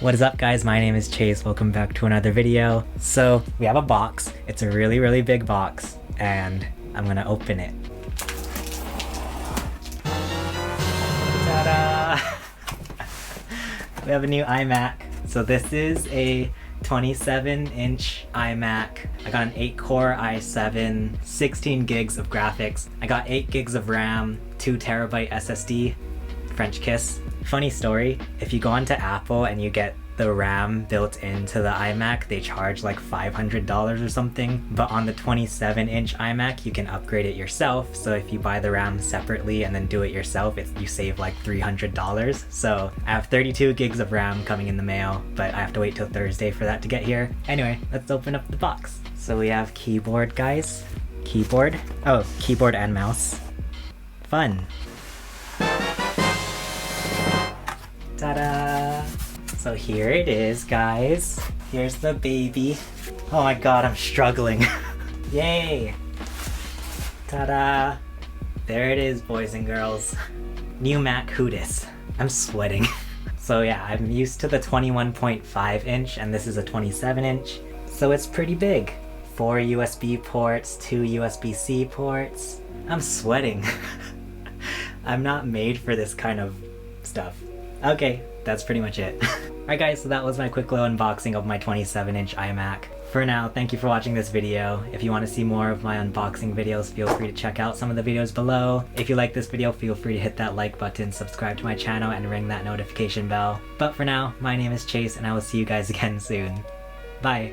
What is up guys, my name is Chase, welcome back to another video. So we have a box, it's a really big box, and I'm gonna open it. Ta-da! We have a new iMac. So this is a 27-inch iMac. I got an 8-core i7, 16 gigs of graphics. I got 8 gigs of RAM, 2 terabyte SSD, French kiss. Funny story, if you go onto Apple and you get the RAM built into the iMac, they charge like $500 or something. But on the 27-inch iMac, you can upgrade it yourself. So if you buy the RAM separately and then do it yourself, you save like $300. So I have 32 gigs of RAM coming in the mail, but I have to wait till Thursday for that to get here. Anyway, let's open up the box. So we have keyboard, guys. Keyboard. Oh, keyboard and mouse. Fun. Ta-da! So here it is, guys. Here's the baby. Oh my god, I'm struggling. Yay! Ta-da! There it is, boys and girls. New Mac Hootis. I'm sweating. So yeah, I'm used to the 21.5 inch and this is a 27 inch. So it's pretty big. 4 USB ports, 2 USB-C ports. I'm sweating. I'm not made for this kind of stuff. Okay, that's pretty much it. Alright guys, so that was my quick little unboxing of my 27-inch iMac. For now, thank you for watching this video. If you want to see more of my unboxing videos, feel free to check out some of the videos below. If you like this video, feel free to hit that like button, subscribe to my channel, and ring that notification bell. But for now, my name is Chase, and I will see you guys again soon. Bye!